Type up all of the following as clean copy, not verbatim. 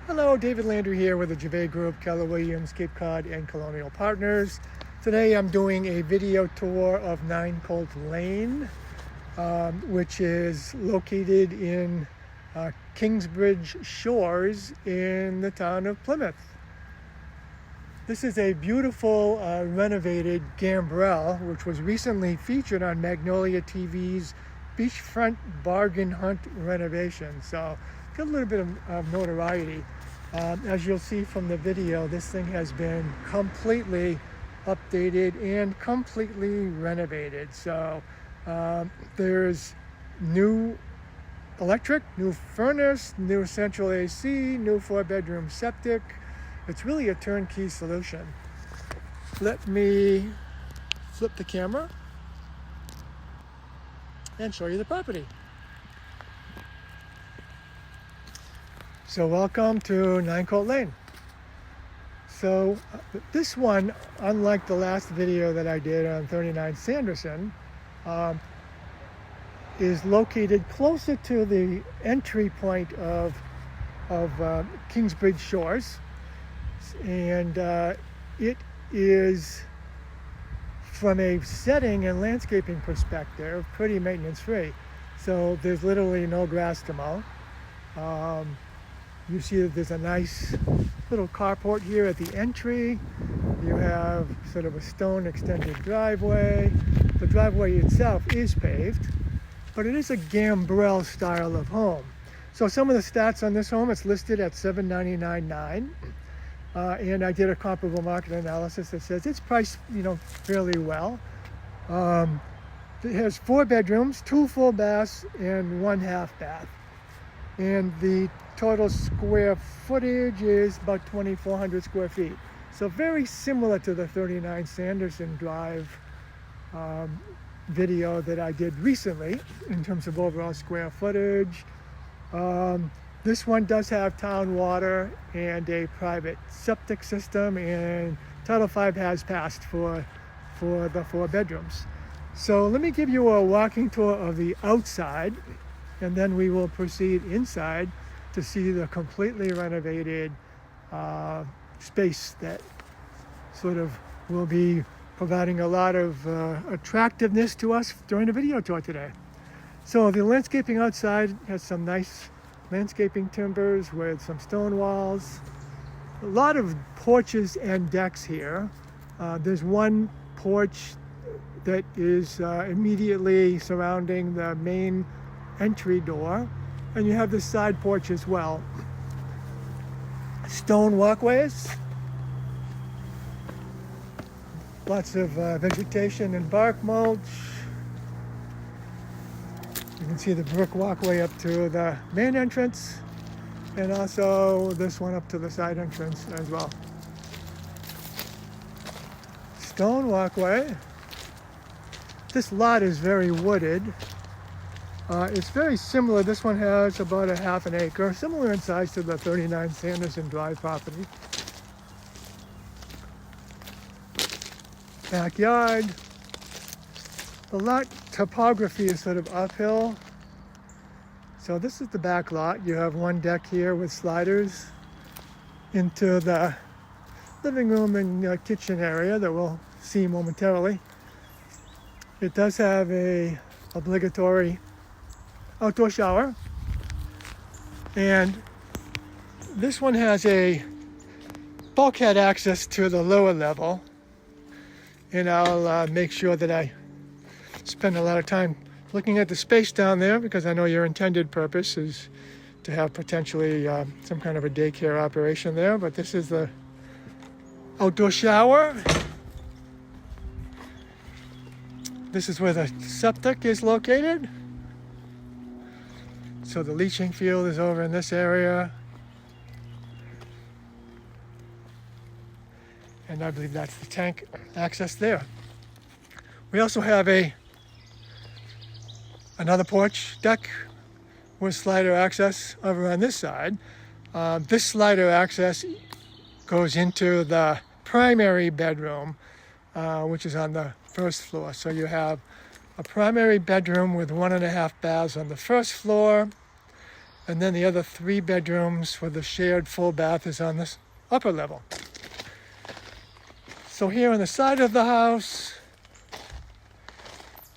Hello, David Landry here with the Gervais Group, Keller Williams, Cape Cod, and Colonial Partners. Today I'm doing a video tour of 9 Colt Lane, which is located in Kingsbridge Shores in the town of Plymouth. This is a beautiful renovated gambrel, which was recently featured on Magnolia TV's Beachfront Bargain Hunt renovation. So got a little bit of notoriety. As you'll see from the video, this thing has been completely updated and completely renovated. So there's new electric, new furnace, new central AC, new 4-bedroom septic. It's really a turnkey solution. Let me flip the camera and show you the property. So welcome to 9 Colt Lane. So this one, unlike the last video that I did on 39 Sanderson, is located closer to the entry point of Kingsbridge Shores. And it is, from a setting and landscaping perspective, pretty maintenance free. So there's literally no grass to mow. You see that there's a nice little carport here at the entry. You have sort of a stone extended driveway. The driveway itself is paved, but it is a gambrel style of home. So some of the stats on this home, it's listed at $799,900. And I did a comparable market analysis that says it's priced, fairly well. It has 4 bedrooms, 2 full baths, and 1 half bath. And the total square footage is about 2,400 square feet. So very similar to the 39 Sanderson Drive video that I did recently in terms of overall square footage. This one does have town water and a private septic system, and Title V has passed for the 4 bedrooms. So let me give you a walking tour of the outside, and then we will proceed inside to see the completely renovated space that sort of will be providing a lot of attractiveness to us during the video tour today. So the landscaping outside has some nice landscaping timbers with some stone walls. A lot of porches and decks here. There's one porch that is immediately surrounding the main entry door, and you have this side porch as well. Stone walkways, lots of vegetation and bark mulch. You can see the brick walkway up to the main entrance, and also this one up to the side entrance as well. Stone walkway. This lot is very wooded. It's very similar. This one has about a half an acre, similar in size to the 39 Sanderson Drive property. Backyard. The lot topography is sort of uphill. So this is the back lot. You have one deck here with sliders into the living room and kitchen area that we'll see momentarily. It does have a obligatory outdoor shower, and this one has a bulkhead access to the lower level, and I'll make sure that I spend a lot of time looking at the space down there, because I know your intended purpose is to have potentially some kind of a daycare operation there. But this is the outdoor shower. This is where the septic is located. So the leaching field is over in this area. And I believe that's the tank access there. We also have another porch deck with slider access over on this side. This slider access goes into the primary bedroom, which is on the first floor. So you have a primary bedroom with 1.5 baths on the first floor, And then the other 3 bedrooms for the shared full bath is on this upper level. So here on the side of the house,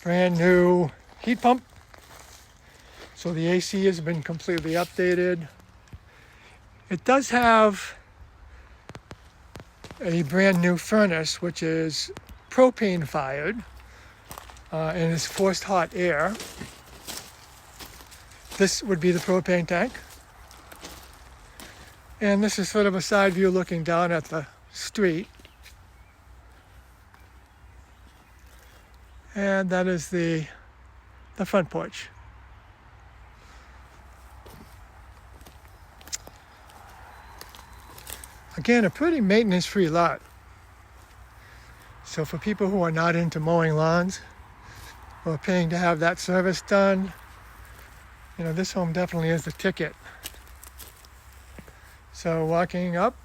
brand new heat pump. So the AC has been completely updated. It does have a brand new furnace, which is propane fired, and is forced hot air. This would be the propane tank. And this is sort of a side view looking down at the street. And that is the front porch. Again, a pretty maintenance-free lot. So for people who are not into mowing lawns or paying to have that service done, you know, this home definitely is the ticket. So walking up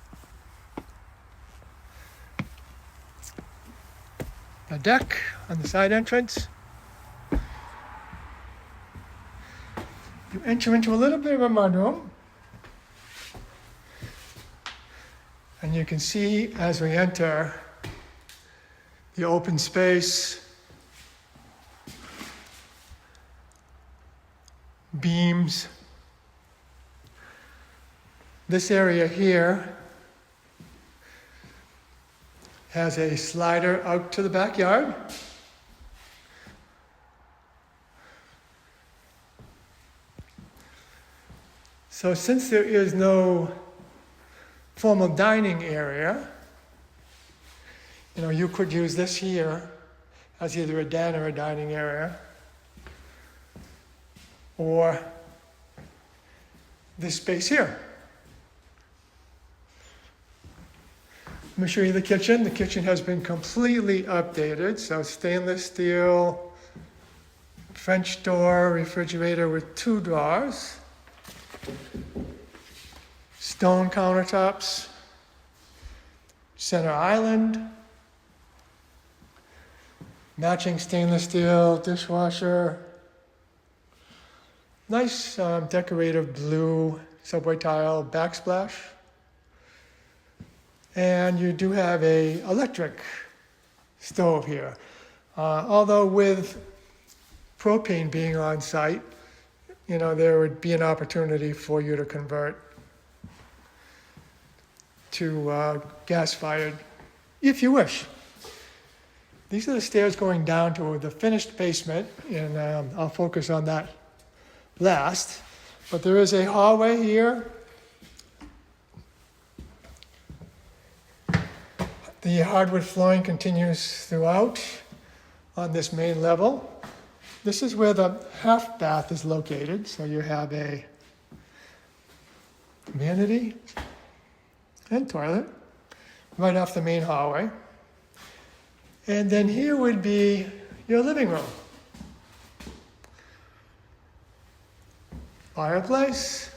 the deck on the side entrance, you enter into a little bit of a mudroom. And you can see as we enter the open space, beams. This area here has a slider out to the backyard. So since there is no formal dining area, you know, you could use this here as either a den or a dining area, or this space here. Let me show you the kitchen. The kitchen has been completely updated, so stainless steel, French door, refrigerator with 2 drawers, stone countertops, center island, matching stainless steel dishwasher, nice decorative blue subway tile backsplash, and you do have a electric stove here. Although with propane being on site, you know, there would be an opportunity for you to convert to gas-fired, if you wish. These are the stairs going down to the finished basement, and I'll focus on that last. But there is a hallway here. The hardwood flooring continues throughout on this main level. This is where the half bath is located, so you have a vanity and toilet right off the main hallway. And then here would be your living room. Fireplace.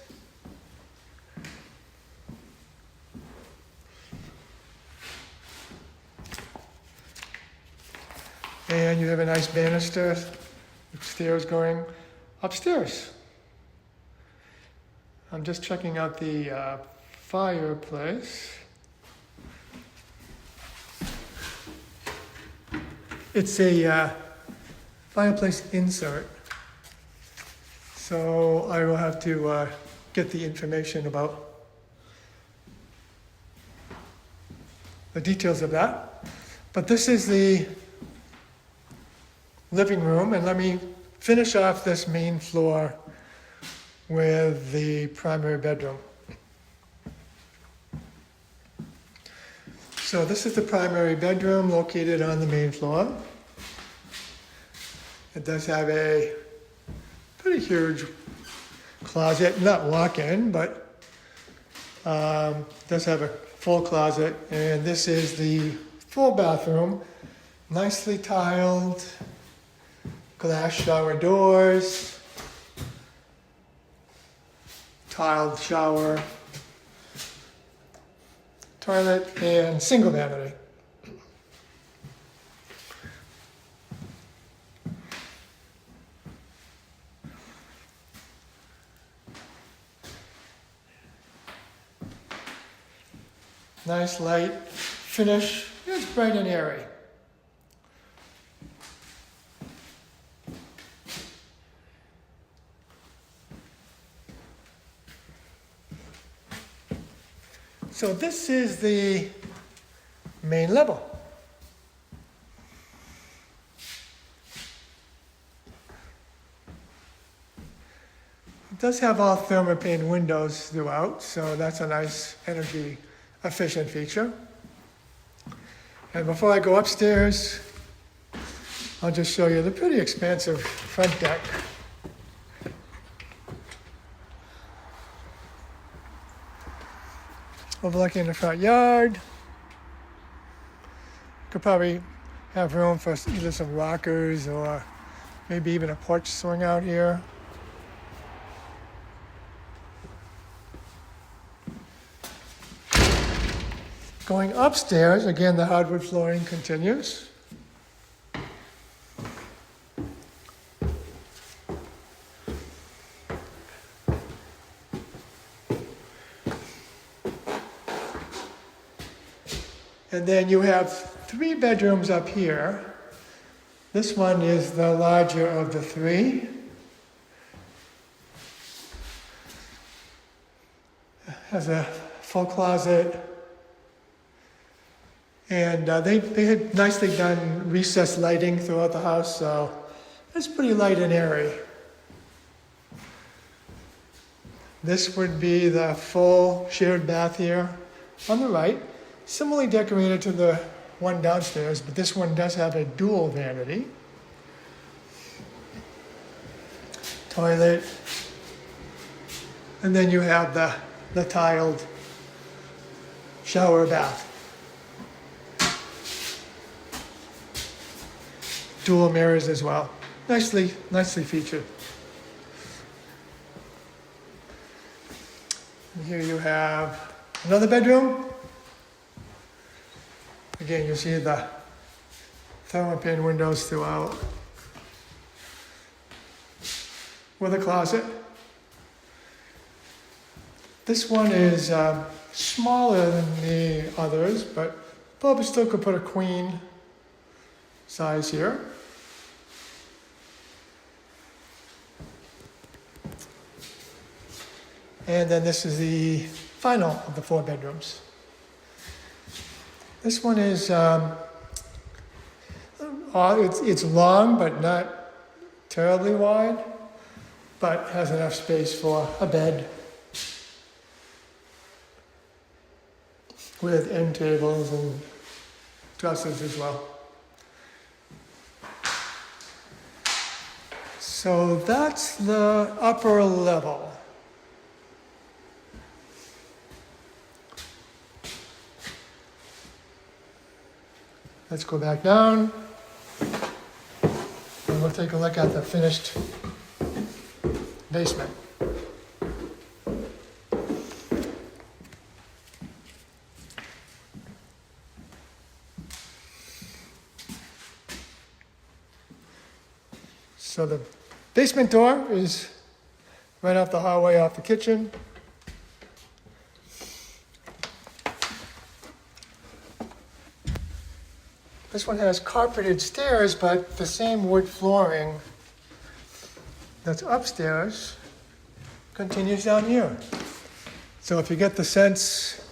And you have a nice banister, stairs going upstairs. I'm just checking out the fireplace. It's a fireplace insert, so I will have to get the information about the details of that. But this is the living room, and let me finish off this main floor with the primary bedroom. So this is the primary bedroom located on the main floor. It does have a pretty huge closet, not walk-in, but does have a full closet. And this is the full bathroom, nicely tiled, glass shower doors, tiled shower, toilet, and single vanity. Nice light finish. It's bright and airy. So this is the main level. It does have all thermopane windows throughout, so that's a nice energy efficient feature. And before I go upstairs, I'll just show you the pretty expansive front deck. Overlooking the front yard. Could probably have room for either some rockers or maybe even a porch swing out here. Going upstairs, again, the hardwood flooring continues. And then you have 3 bedrooms up here. This one is the larger of the 3. Has a full closet. And they had nicely done recessed lighting throughout the house, so it's pretty light and airy. This would be the full shared bath here on the right. Similarly decorated to the one downstairs, but this one does have a dual vanity. Toilet. And then you have the tiled shower bath. Dual mirrors as well. Nicely featured. And here you have another bedroom. Again, you see the thermopane windows throughout. With a closet. This one is smaller than the others, but probably still could put a queen size here. And then this is the final of the 4 bedrooms. This one is, it's long but not terribly wide, but has enough space for a bed with end tables and dressers as well. So that's the upper level. Let's go back down and we'll take a look at the finished basement. So the basement door is right off the hallway off the kitchen. This one has carpeted stairs, but the same wood flooring that's upstairs continues down here. So if you get the sense,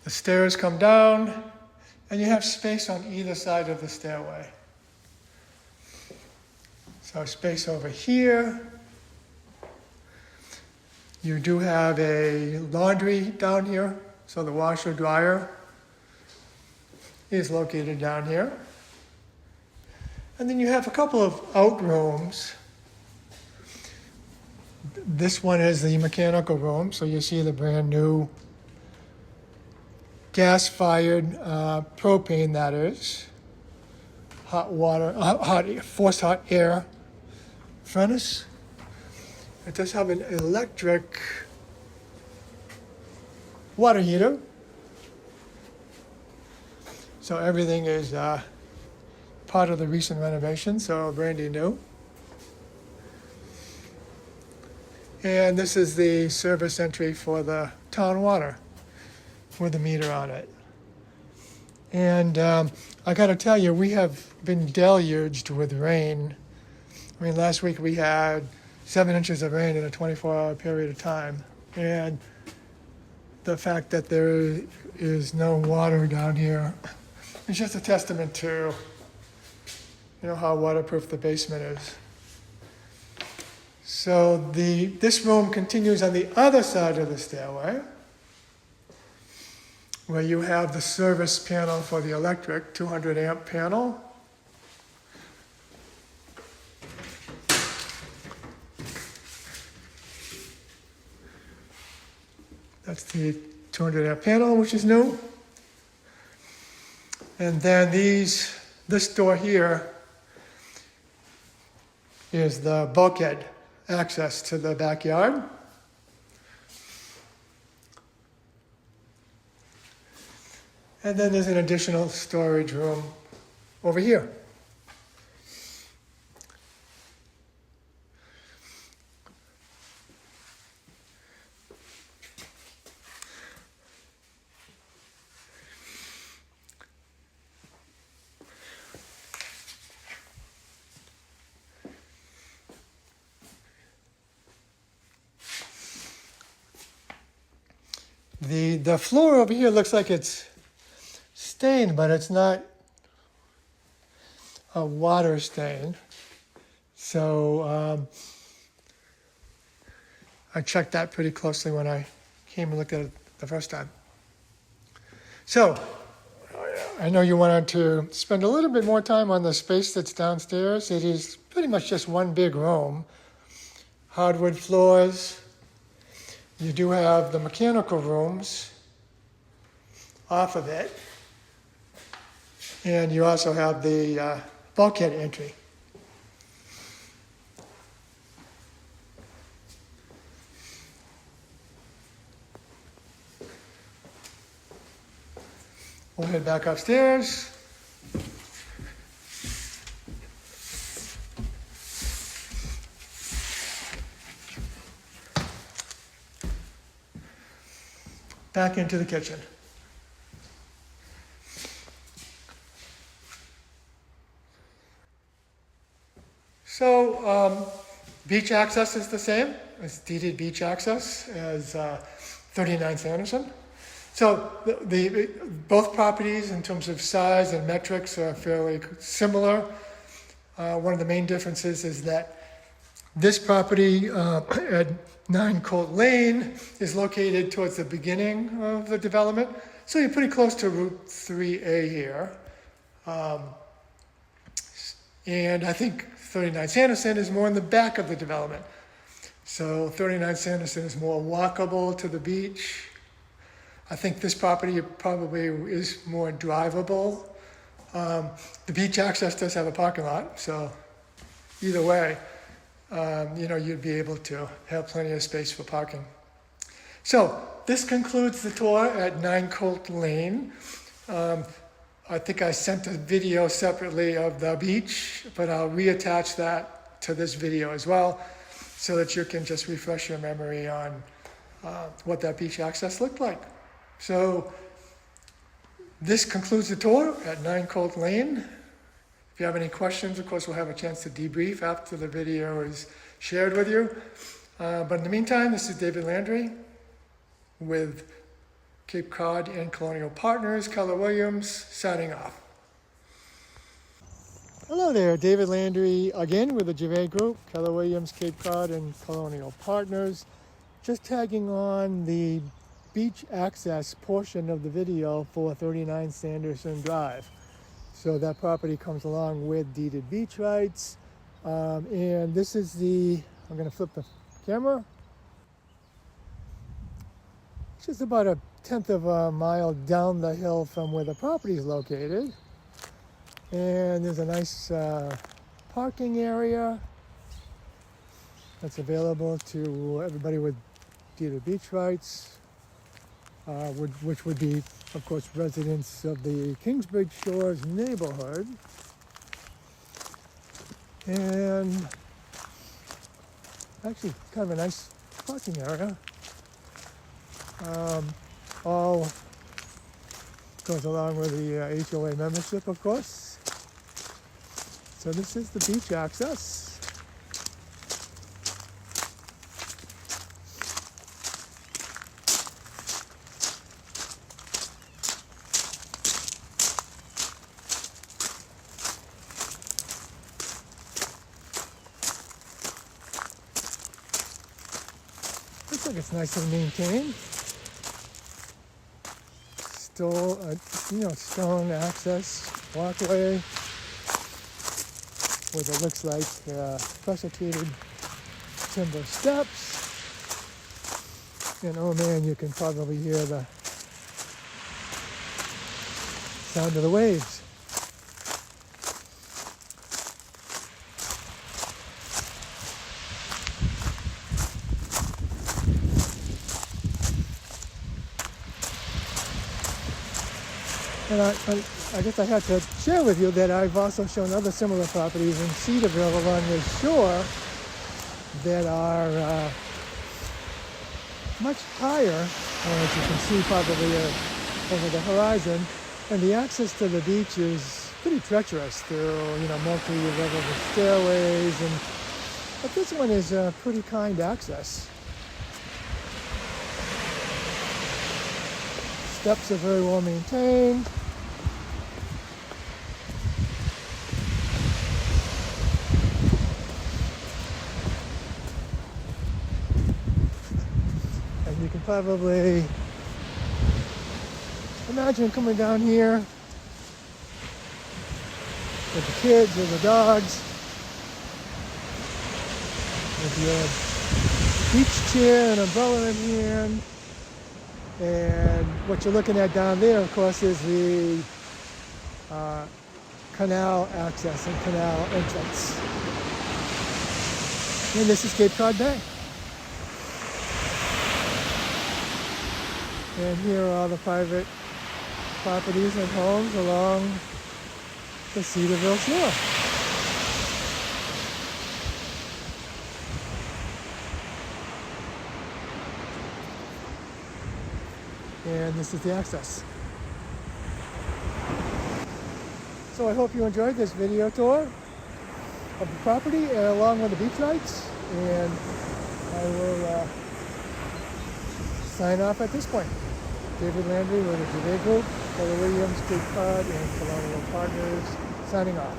the stairs come down and you have space on either side of the stairway. So space over here. You do have a laundry down here, so the washer dryer is located down here. And then you have a couple of outrooms. This one is the mechanical room, so you see the brand new gas-fired propane, that is, forced hot air furnace. It does have an electric water heater. So everything is part of the recent renovation, so brandy new. And this is the service entry for the town water. with a meter on it. And I got to tell you, we have been deluged with rain. I mean, last week we had 7 inches of rain in a 24-hour period of time. And the fact that there is no water down here is just a testament to, how waterproof the basement is. So this room continues on the other side of the stairway, where you have the service panel for the electric, 200 amp panel. That's the 200 amp panel, which is new. And then this door here is the bulkhead access to the backyard. And then there's an additional storage room over here. The floor over here looks like it's stained, but it's not a water stain. So I checked that pretty closely when I came and looked at it the first time. So I know you wanted to spend a little bit more time on the space that's downstairs. It is pretty much just one big room. Hardwood floors. You do have the mechanical rooms off of it. And you also have the bulkhead entry. We'll head back upstairs. Back into the kitchen. So beach access is the same. It's deeded beach access as 39 Sanderson. So both properties in terms of size and metrics are fairly similar. One of the main differences is that this property at 9 Colt Lane is located towards the beginning of the development. So you're pretty close to Route 3A here. And I think 39 Sanderson is more in the back of the development. So 39 Sanderson is more walkable to the beach. I think this property probably is more drivable. The beach access does have a parking lot, so either way, you'd be able to have plenty of space for parking. So this concludes the tour at 9 Colt Lane. I think I sent a video separately of the beach, but I'll reattach that to this video as well so that you can just refresh your memory on what that beach access looked like. So this concludes the tour at 9 Colt Lane. If you have any questions, of course, we'll have a chance to debrief after the video is shared with you. But in the meantime, this is David Landry with Cape Cod and Colonial Partners, Keller Williams, signing off. Hello there, David Landry again with the Gervais Group, Keller Williams, Cape Cod and Colonial Partners. Just tagging on the beach access portion of the video for 39 Sanderson Drive. So that property comes along with deeded beach rights. And this is I'm going to flip the camera. It's just about 1/10 of a mile down the hill from where the property is located. And there's a nice parking area that's available to everybody with deeded beach rights, which would be, of course, residents of the Kingsbridge Shores neighborhood. And actually kind of a nice parking area. All Goes along with the HOA membership, of course. So this is the beach access. Looks like it's nicely maintained. Still, stone access walkway with it looks like pressure treated timber steps. And oh man, you can probably hear the sound of the waves. And I guess I have to share with you that I've also shown other similar properties in Cedarville along the shore that are much higher, as you can see probably over the horizon. And the access to the beach is pretty treacherous through, multi-level stairways. But this one is pretty kind access. Steps are very well maintained. And you can probably imagine coming down here with the kids or the dogs, with your beach chair and umbrella in hand. And what you're looking at down there, of course, is the canal access and canal entrance. And this is Cape Cod Bay. And here are all the private properties and homes along the Cedarville shore. And this is the access. So I hope you enjoyed this video tour of the property along with the beach lights. And I will sign off at this point. David Landry with the Gervais Group, Keller Williams, Cape Cod, and Colonial Partners, signing off.